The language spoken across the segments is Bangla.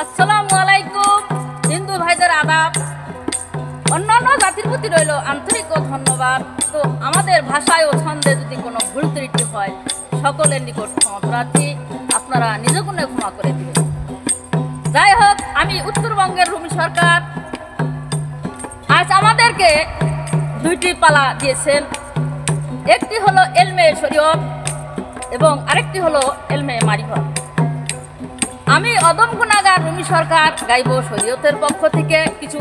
আসসালামু আলাইকুম হিন্দু ভাইদের আদাব। অন্যান্য জাতির প্রতি রইল আন্তরিক ও ধন্যবাদ। তো আমাদের ভাষায় ও ছন্দে যদি কোনো ভুল ত্রুটি হয় সকলের নিকট ক্ষমা প্রার্থী, আপনারা নিজ গুণে ক্ষমা করে দিবেন। যাই হোক, আমি উত্তরবঙ্গের রুমি সরকার। আজ আমাদেরকে দুইটি পালা দিয়েছেন, একটি হলো এলমে শরীয়ত এবং আরেকটি হলো এলমে মারিফত। আমি অদম গুণাগার রুমি সরকার গাইব শরীয়তের পক্ষ থেকে কিছু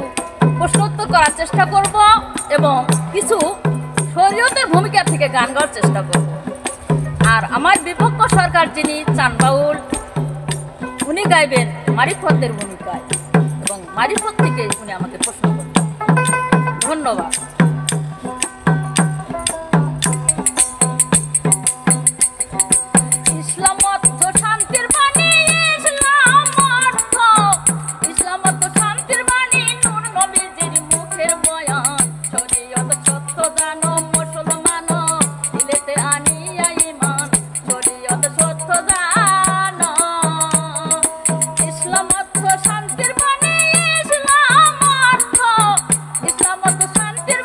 প্রশ্নোত্তর করার চেষ্টা করব এবং কিছু শরীয়তের ভূমিকা থেকে গান গাওয়ার চেষ্টা করব। আর আমার বিপক্ষ সরকার যিনি চানবাউল, উনি গাইবেন মারিফতের ভূমিকায় এবং মারিফত থেকে উনি আমাকে প্রশ্ন করবেন। ধন্যবাদ। শান্তির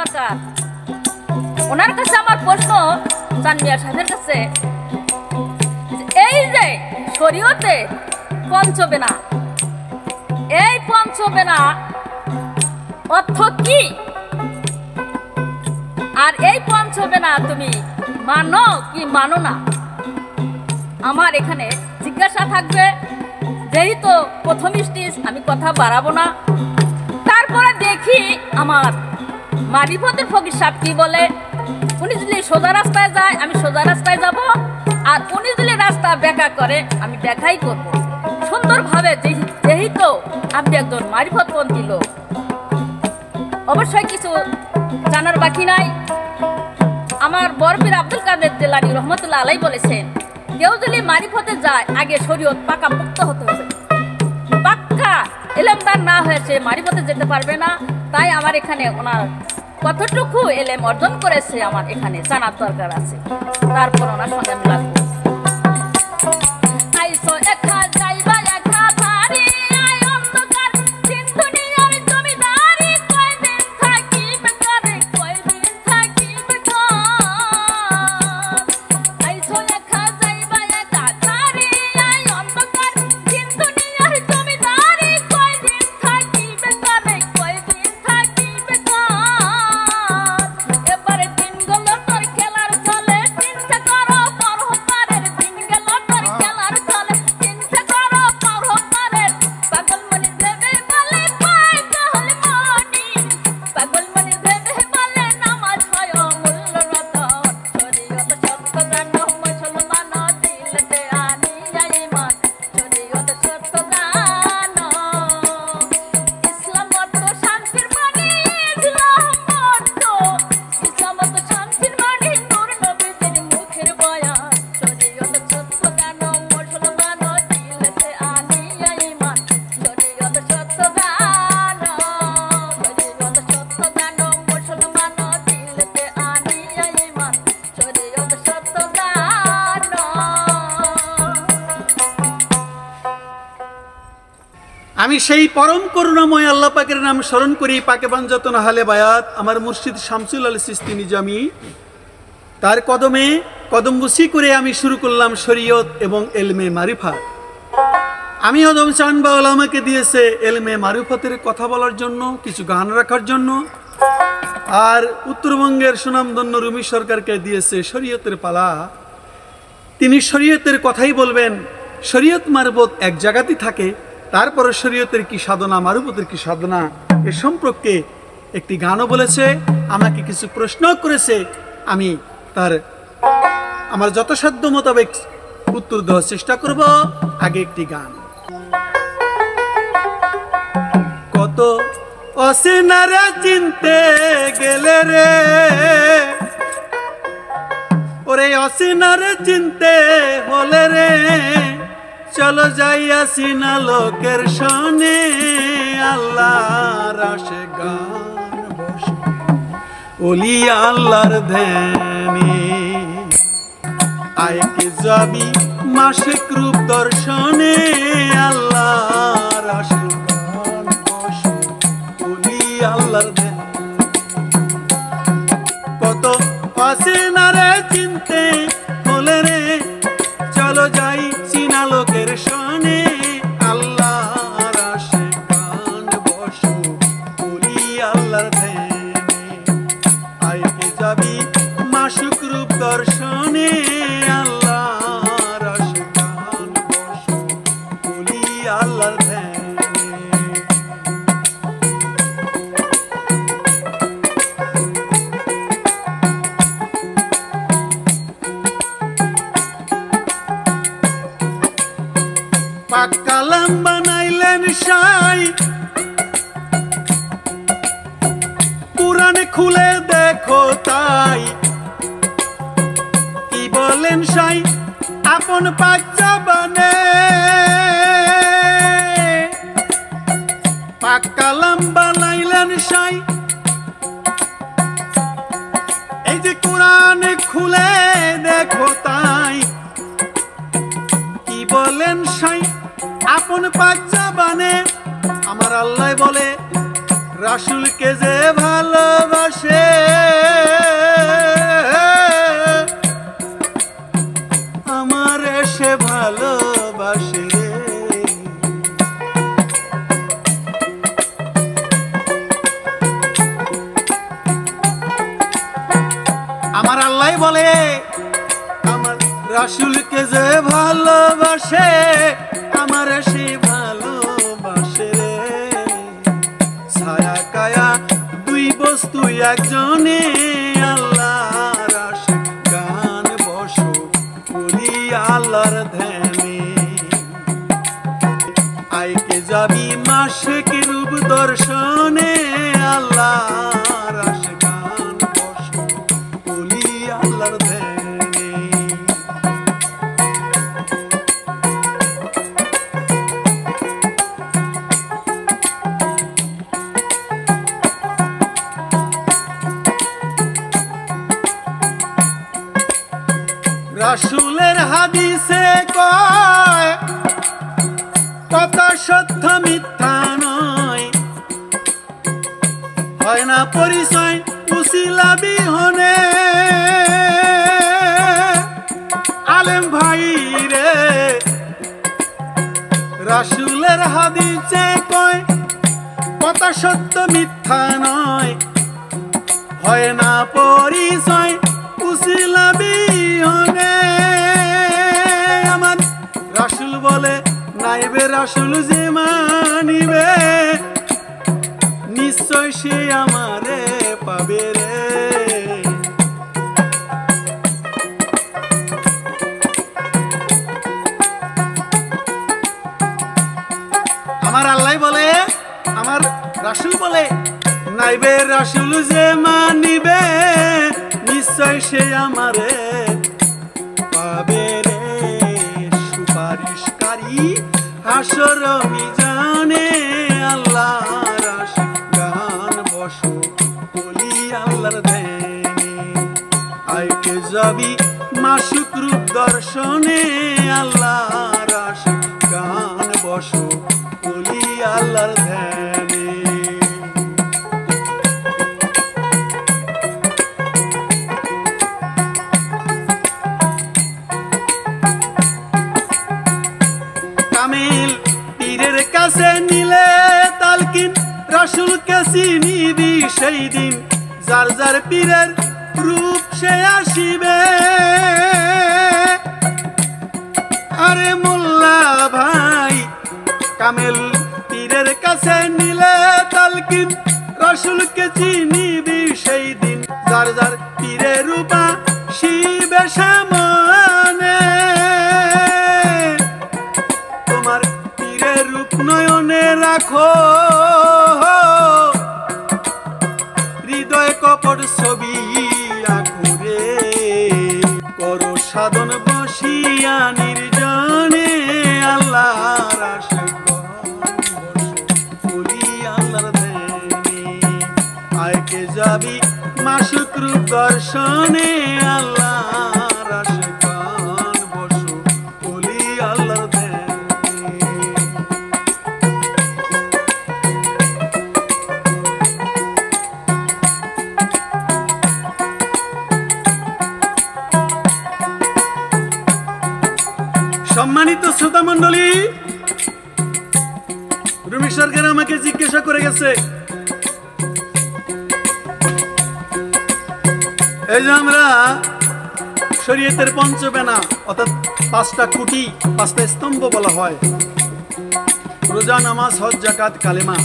সরকার, ওনার কাছে আমার প্রশ্ন, চান মিয়া সাহেবের কাছে, এই যে শরীয়তে পঞ্চবেনা, এই পঞ্চবেনা অর্থ কি? আর এই পঞ্চবেনা তুমি মানো কি মানো না? আমার এখানে জিজ্ঞাসা থাকবে। যেহেতু প্রথম স্টেজ, আমি কথা বাড়াবো না। তারপরে দেখি আমার মারিফতের ফকির সাহেব কি বলে। উনি যদি সোজা রাস্তায় যায়, আমি সোজা রাস্তায় যাব, আর উনি যদি রাস্তা ব্যাখ্যা করে, আমি ব্যাখ্যাই করব সুন্দরভাবে। যেহেতু আপনি একজন মারিফতপন্থী লোক, অবশ্যই কিছু জানার বাকি নাই। আমার বরপীর আব্দুল কাদের জিলানী রহমতুল্লাহ আলাই বলেছেন, কেউ যদি মারিফতে যায়, আগে শরীয়ত পাকা মুক্ত হতে হবে। পাক্কা এলেমদার না হয়েছে মারিফতে যেতে পারবে না। তাই আমার এখানে ওনার কতটুকু এলেম অর্জন করেছে আমার এখানে জানার দরকার আছে। তারপর ওনার সঙ্গে আমি লাগবো। আমি সেই পরম করুণাময় আল্লাহ পাকের নাম স্মরণ করি, পাকে পাঞ্জাতন হালে বায়াত আমার মুর্শিদ শামসুল আলী চিশতি নিজামী, তার কদমে কদমবুসি করে আমি শুরু করলাম শরীয়ত এবং এলমে মারিফাত। আমি হদম চান বা আমাকে দিয়েছে এলমে মারিফতের কথা বলার জন্য, কিছু গান রাখার জন্য, আর উত্তরবঙ্গের সুনামধন্য রুমি সরকারকে দিয়েছে শরীয়তের পালা। তিনি শরীয়তের কথাই বলবেন। শরীয়ত মারফত এক জায়গাতেই থাকে, তারপরে শরীয়তের কি সাধনা, মারুফতের কি সাধনা, এ সম্পর্কে একটি গানও বলেছে। আমাকে কিছু প্রশ্ন করেছে, আমি আমার যথাসাধ্য মোতাবেক উত্তর দেওয়ার চেষ্টা করব। আগে একটি গান। কত অসিনারে চিনতে গেলে রে, ওরে অসিনারে চিনতে হলে রে, চলো যাইয়া সিনা লোকের শানে, আল্লাহর আশে গান বসে ওলি আল্লাহর ধ্যানে, আয়কে যাবি মাসিক রূপ দর্শনে, আল্লাহর আশে গান বসে ওলি আল্লাহর ধ্যানে। কত অসিনারে চিনতে হলে রে, চলো যাই সিনা লোকের শানে, আল্লাহর আশে গান বসো ওলি আল্লাহর ধ্যানে, আয়কে যাবি মাসুক রূপ দর্শনে, আল্লাহর আশে গান বসো ওলি আল্লাহর ধ্যানে। কালাম বানাইলেন সাই, কুরআনে খুলে দেখো তাই, কি বলেন সাই আপন পাক জবানে, পাক কালাম বানাইলেন সাই, এই যে কুরআনে খুলে দেখো তাই, কি বলেন সাই আপন পাক জবানে। আমার আল্লাহ বলে রাসূলকে যে ভালোবাসে ভালোবাসে, আমারে সে ভালোবাসে। আমার আল্লাহ বলে আমার রাসূলকে যে ভালোবাসে, আমারে সে ভালোবাসে রে। ছায়া কায়া দুই বস্তু একজনে, আল্লাহর আশিক গান বসো বলি আল্লাহর ধ্যানে। আইকে যাবি মাসিক রূপ দর্শনে, আল্লাহর আশিক গান বসো বলি আল্লাহর ধ্যানে। রাসূলের হাদিসে কয় কথা সত্য মিথ্যা নয়, হয় না পরিচয় উসিলা বিহনে। আলেম ভাই রে, রাসূলের হাদিসে কয় কথা সত্য মিথ্যা নয়, হয় না পরিচয় উসিলা বিহনে। আমার রাসূল বলে নাইবে রাসূল যে মানিবে, নিশ্চয় সে আমারে পাবে রে। আমার আল্লাহ বলে, আমার রাসূল বলে নাইবে রাসূল যে মানিবে, নিশ্চয় সে আমারে পাবে রে। সুপারিশকারী হাসর মিজানে, আল্লাহর আশিক গান বসো বলি আল্লাহর ধ্যানে। আইকে যাবি মাসুক রূপ দর্শনে, আল্লাহর আশিক গান বসো বলি আল্লাহর ধ্যানে। কামিল পীরের কাছে নিলে তালকিন, রাসূলকে চিনিবি সেই দিন, যার যার পীরের রূপ সে আসিবে। আরে মোল্লা ভাই, কামিল পীরের কাছে নিলে তালকিন, রাসূলকে চিনিবি সেই দিন, যার যার পীরের রূপ আসিবে সামনে। তোমার পীরের রূপ নয়নে রাখো, হৃদয় কপট ছবি আঁকুরে। করো সাধন বসিয়া নির্জনে, আল্লাহর আশিক বলি আল্লাহর ধ্যানে। আইকে যাবি মাসুক রূপ দর্শনে, আল্লাহর আশিক বসো বলি আল্লাহর ধ্যানে। সম্মানিত শ্রোতা মণ্ডলী, রুমি সরকার আমাকে জিজ্ঞাসা করে গেছে, এই যে আমরা শরীয়তের পঞ্চবেনা অর্থাৎ পাঁচটা খুঁটি, পাঁচটা স্তম্ভ বলা হয়, রোজা, নামাজ, হজ, যাকাত, কালেমা,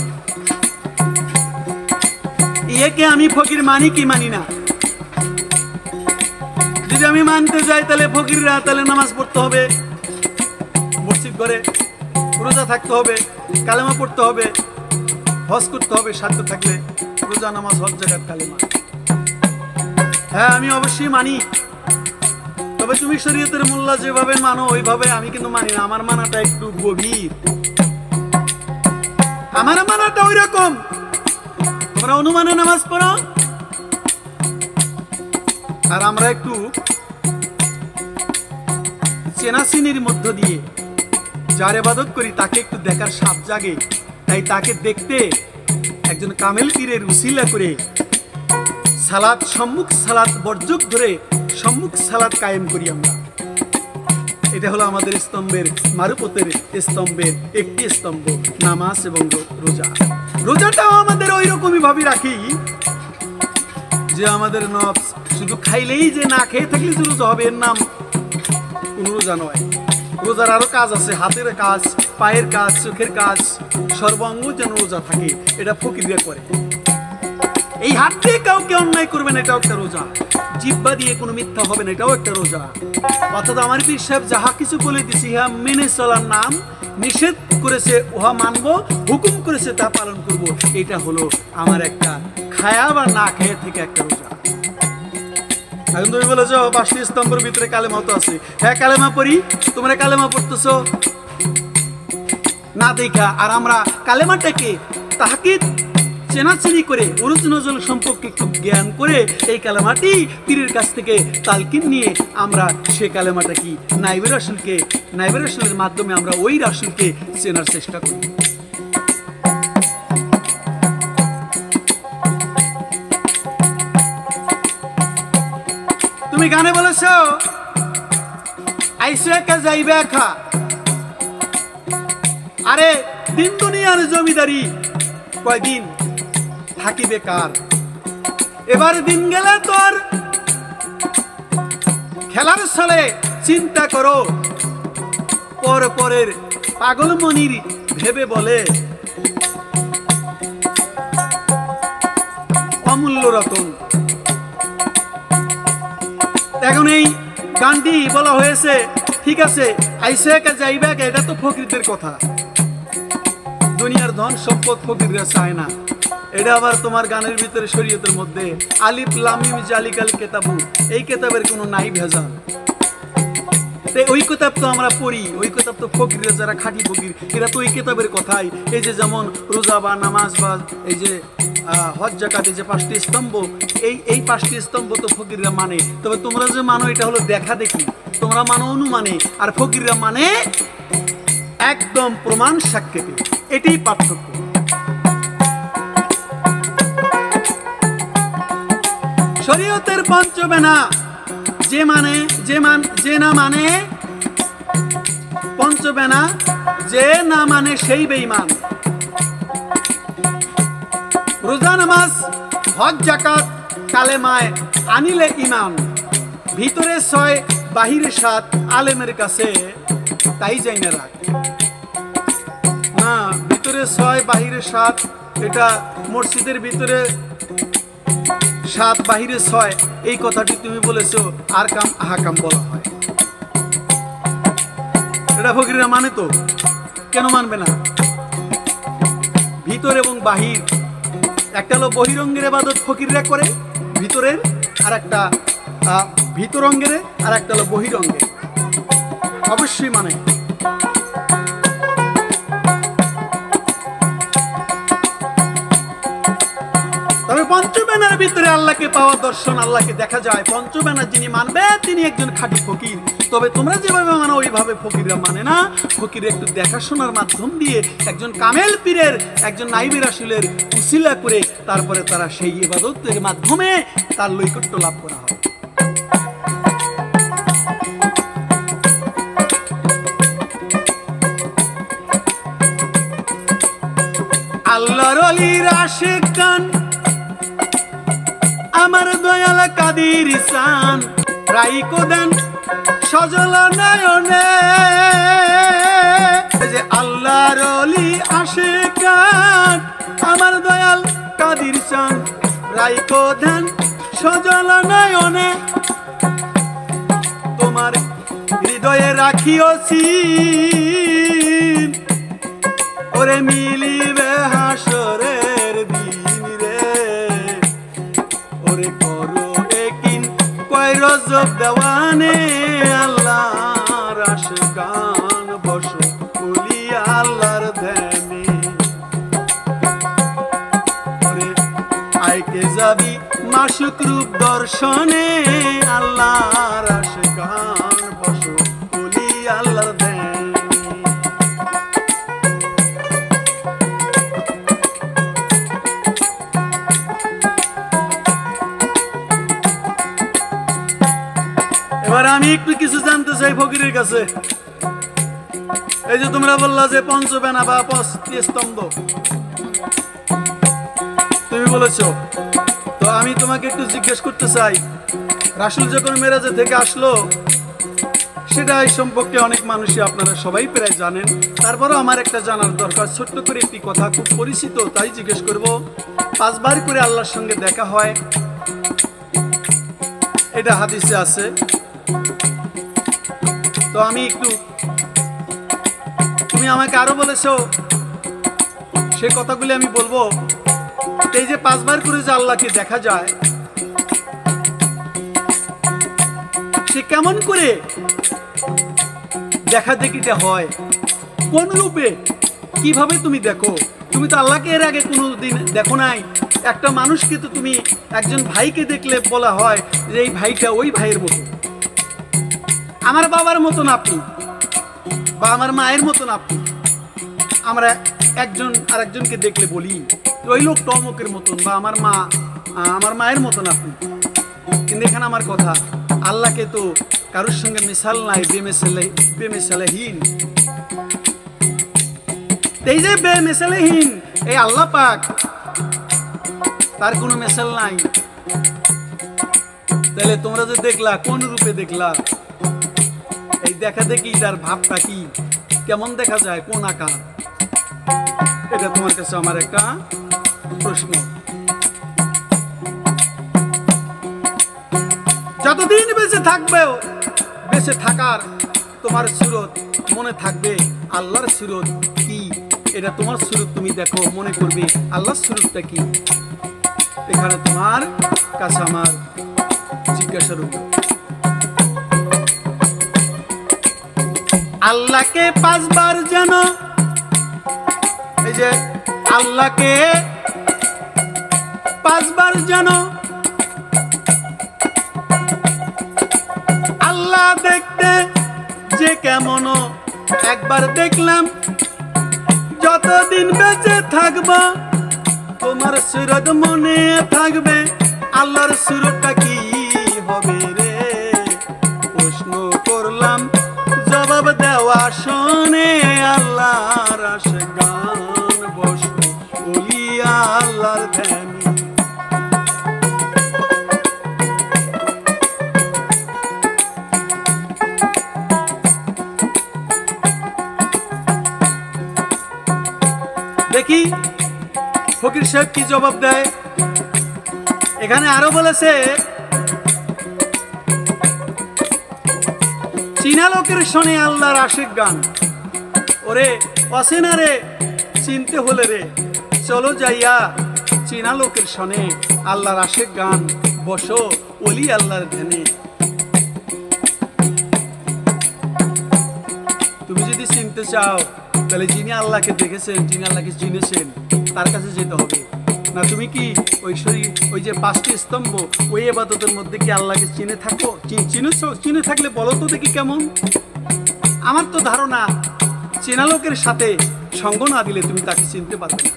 একে আমি ফকির মানি কি মানি না? যদি আমি মানতে যাই তাহলে ফকিররা তাহলে নামাজ পড়তে হবে, মসজিদ করে রোজা থাকতে হবে, কালেমা পড়তে হবে, হজ করতে হবে সাধ্য থাকলে, রোজা, নামাজ, হজ, যাকাত, কালেমা। হ্যাঁ, আমি অবশ্যই মানি, তবে তুমি শরীয়তের মোল্লা যেভাবে মানো ওইভাবে আমি কিন্তু মানি না। আমার মানাটা একটু গভীর, আমার মানাটা ওই রকম। তোমরা অনুমানে নামাজ পড়ো, আর আমরা একটু চেনাচিনির মধ্য দিয়ে যার ইবাদত করি তাকে একটু দেখার সাপ জাগে, তাই তাকে দেখতে একজন কামেল পীরের উসিলা করে সালাত সম্মুখ সালাত বর্জক ধরে সম্মুখ সালাত কায়েম করি আমরা। এটা হলো আমাদের স্তম্ভের মারুপতের স্তম্ভের একটি স্তম্ভ, নামাজ এবং রোজা। রোজাটাও আমাদের ওই রকমই ভাবে রাখি যে আমাদের নফস শুধু খাইলেই যে না খেয়ে থাকলে যে রোজা হবে এর নাম কোন রোজা নয়। রোজার আরো কাজ আছে, হাতের কাজ, পায়ের কাজ, চোখের কাজ, সর্বাঙ্গ যেন রোজা থাকে, এটা ফকিররা করে। এই হাত দিয়ে কাউকে অন্যায় করবেন, এটাও একটা রোজা। জিহ্বা দিয়ে কোনো মিথ্যা হবে না, এটাও একটা রোজা। অর্থাৎ আমার পীর সাহেব যাহা কিছু বলে দিয়েছে ইহা মেনে চলার নাম, নিষেধ করেছে উহা মানব, হুকুম করেছে তা পালন করব, এটা হলো আমার একটা খায়া বা না খেয়ে থেকে একটা রোজা। এখন তুমি বলেছ 5টি স্তম্ভের ভিতরে কালেমা তো আছে। হ্যাঁ, কালেমা পড়ি, তোমরা কালেমা পড়তেছো না দেখা, আর আমরা কালেমাটাকে তাহাকে চেনাচেনি করে উরুজ নজল সম্পর্কে একটু জ্ঞান করে এই কালেমাটি পীরের কাছ থেকে তালকিন নিয়ে আমরা সে কালেমাটা কি নাইবে রাসূলের মাধ্যমে আমরা ওই রাসূলকে চেনার চেষ্টা করি। তুমি গানে বলেছ আইসে একা যাইবে একা, আরে দিন দুনিয়ার জমিদারি কয়দিন থাকিবে কার? এবার দিন গেলে তোর খেলার ছলে চিন্তা করো, পরের পাগল মনির ভেবে বলে অমূল্য রতন। এখন এই গানটি বলা হয়েছে, ঠিক আছে আইসে একা যাইবে একা, এটা তো ফকিরদের কথা। দুনিয়ার ধন সম্পদ ফকিররা চায় না। এটা আবার তোমার গানের ভিতরে শরীয়তের মধ্যে আলিফ লাম মিম জালিকাল কিতাবু, এই কিতাবের কোনো নাই ভেজাল। ওই কিতাব তো আমরা পড়ি, ওই কিতাব তো ফকিররা যারা খাঁটি ফকির এরা তো ওই কিতাবের কথাই। এই যে যেমন রোজা বা নামাজ বা এই যে হজ যাকাত, এই যে 5টি স্তম্ভ, এই 5টি স্তম্ভ তো ফকিররা মানে। তবে তোমরা যে মানো এটা হলো দেখা দেখি, তোমরা মানো অনুমানে, আর ফকিররা মানে একদম প্রমাণ সাক্ষেপে। এটাই পার্থক্য। শরীয়তের পঞ্চবেনা যে না মানে পঞ্চবেনা, যে না মানে সেই বেঈমান। রোজা নামাজ হজ যাকাত কালেমায় আনিলে ইমান, ভিতরে 6 বাহিরে 7 আলেমের কাছে তাই যাই না রাখ। না, ভিতরে 6 বাহিরে 7, এটা মসজিদের ভিতরে 7 বাহিরে 6, এই কথাটি তুমি বলেছো আর কাম আহাকাম বলা হয়। এটা ফকিররা মানে তো, কেন মানবে না? ভিতর এবং বাহির, একটা হলো বহিরঙ্গের ইবাদত ফকিররা করে ভিতরের, আর একটা ভিতরঙ্গের, আর একটা হলো বহিরঙ্গের, অবশ্যই মানে। তবে পঞ্চবেনার ভিতরে আল্লাহকে পাওয়া দর্শন, আল্লাহকে দেখা যায়। পঞ্চবেনা যিনি মানবে তিনি একজন খাঁটি ফকির। তবে তোমরা যেভাবে মানো ওইভাবে ফকিররা মানে না। ফকির একটু দেখাশোনার মাধ্যম দিয়ে একজন কামেল পীরের, একজন নাইবে রাসূলের উসিলা করে তারপরে তারা সেই ইবাদতের মাধ্যমে তার লৈকট্য লাভ করা হয়। আল্লাহর ওলির আশিক গান আমার দয়াল কাদির ইসান, রাইকো দেন সজল নয়নে। যে আল্লাহর ওলি আশিক গান আমার দয়াল কাদির ইসান, রাইকো দেন সজল নয়নে। তোমার হৃদয়ে রাখিওছি ওরে মিলিবে হাসরের দিন রে, ওরে করো একিন কয় রজব দেওয়ানে। আল্লাহর আশিকান বসো বলি আল্লাহর ধ্যানে, ওরে আইকে যাবি মাসুক রূপ দর্শনে। আল্লাহর আশিকান বসো বলি আল্লাহর ধ্যানে। আমি একটু কিছু জানতে চাই ফকিরের কাছে। এই যে তোমরা বললা যে পঞ্চবেনা বা স্তম্ভ তুমি বলেছো, তো আমি তোমাকে একটু জিজ্ঞেস করতে চাই, রাসূল যখন মেরাজে থেকে আসলো সেটা এই সম্পর্কে অনেক মানুষই আপনারা সবাই প্রায় জানেন, তারপরও আমার একটা জানার দরকার। ছোট্ট করে একটি কথা, খুব পরিচিত, তাই জিজ্ঞেস করব। 5 বার করে আল্লাহর সঙ্গে দেখা হয়, এটা হাদিসে আছে। তো আমি একটু, তুমি আমাকে আরো বলেছো, সে কথাগুলি আমি বলবো। এই যে 5 বার করে যে আল্লাহকে দেখা যায়, সে কেমন করে দেখা দেখিটা হয়, কোন রূপে, কিভাবে তুমি দেখো? তুমি তো আল্লাহকে এর আগে কোনোদিন দেখো নাই। একটা মানুষকে তো তুমি, একজন ভাইকে দেখলে বলা হয় যে এই ভাইটা ওই ভাইয়ের মতো, আমার বাবার মতন আপনি, বা আমার মায়ের মতন আপনি। আমরা একজন আর একজনকে দেখলে বলি ওই লোকটা অমুকের মতন, বা আমার মা, আমার মায়ের মতন আপনি। কিন্তু এখানে আমার কথা, আল্লাহকে তো কারোর সঙ্গে মিশাল নাই, বেমিসালহীন। এই যে বেমিসালহীন এই আল্লাহ পাক, তার কোনো মিশাল নাই। তাহলে তোমরা যে দেখলা, কোন রূপে দেখলা? এই দেখা দেখি তার ভাবটা কি, কেমন দেখা যায়, কোন আকার? এটা তোমার কাছে আমার একটা প্রশ্ন। যতদিন বেঁচে থাকবে, বেঁচে থাকার তোমার সুরত মনে থাকবে আল্লাহর সুরত কি, এটা তোমার সুরত তুমি দেখো, মনে করবে আল্লাহর সুরতটা কি। এখানে তোমার কাছে আমার জিজ্ঞাসা রইল, আল্লাহকে 5 বার জানো, এই যে আল্লাহকে 5 বার জানো, আল্লাহ দেখতে যে কেমন একবার দেখলাম, যতদিন বেঁচে থাকবো তোমার সুরত মনে থাকবে, আল্লাহর সুরতটা কি হবে রে? প্রশ্ন করলাম, জবাব দেওয়া শোনে আল্লাহর আশিক গান, বসো ওলিয়া আল্লাহর ধ্যানে। দেখি ফকির সাহেব কি জবাব দেয়। এখানে আরো বলেছে, চীনা লোকের শোনে আল্লাহর আশিক গান। ওরে অচেনা রে, চিনতে হলে রে চলো যাইয়া চীনা লোকের শোনে আল্লাহর আশিক গান, বসো ওলি আল্লাহর ধ্যানে। তুমি যদি চিনতে চাও, তাহলে যিনি আল্লাহকে দেখেছেন, যিনি আল্লাহকে চিনেছেন, তার কাছে যেতে হবে। না তুমি কি ওই যে 5টি স্তম্ভ, ওই ইবাদতের মধ্যে কি আল্লাহকে চিনে থাকো? চিনে থাকলে বলো তো দেখি কেমন। আমার তো ধারণা চেনা লোকের সাথে সঙ্গ না দিলে তুমি তাকে চিনতে পারবে না।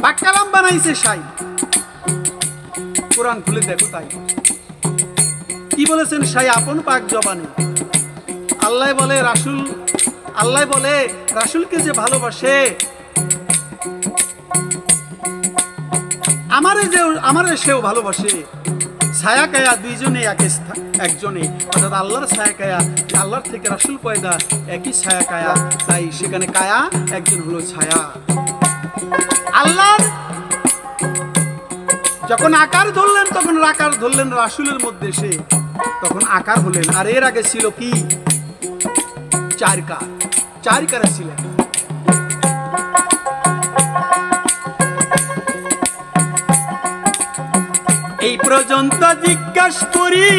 বাক্কালাম বানাইছে সাই, কোরআন খুলে দেখো তাই কি বলেছেন সাই আপন পাক জবানে। আল্লাহ বলে রাসূলকে যে ভালোবাসে, আমারে সেও ভালোবাসে। ছায়া কায়া দুইজনে একজনে, অর্থাৎ আল্লাহর ছায়া কায়া, আল্লাহর থেকে রাসূল পয়দা, একই ছায়া কায়া, তাই সেখানে কায়া একজন হলো ছায়া। আল্লাহ যখন আকার ধরলেন, তখন আকার ধরলেন রাসূলের মধ্যে, সে তখন আকার হলেন। আর এর আগে ছিল কি? 4 কারে ছিলেন। এই পর্যন্ত জিজ্ঞাসা করি,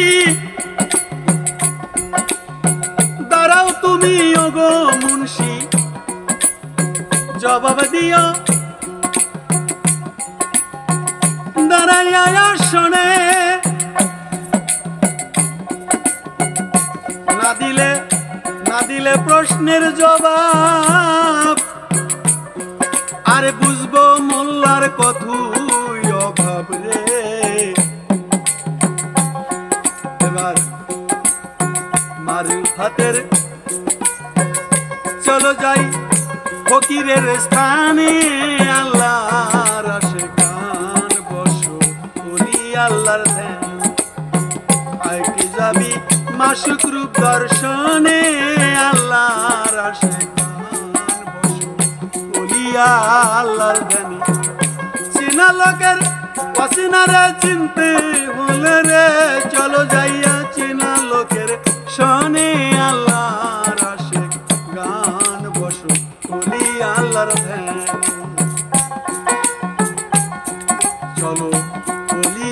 দাঁড়াও তুমি ওগো মুন্সি, জবাব দিও দাঁড়াইয়া শোনে, না দিলে প্রশ্নের জবাব, আরে বুঝবো মোল্লার কথুই অভাব রে। পীরের স্থানে আল্লাহর আশিকান বসো ওলি আল্লাহর ধ্যান আইকে যাবি মাসুক রূপ দর্শনে আল্লাহর আশিকান বসো ওলি আল্লাহর ধ্যান চেনা লোকের অচেনারে চিনতে হলে রে চলো যাইয়া চেনা লোকের শোনে আল্লাহর আশিক গান বসো ওলি আল্লাহর ধ্যান চলো ওলি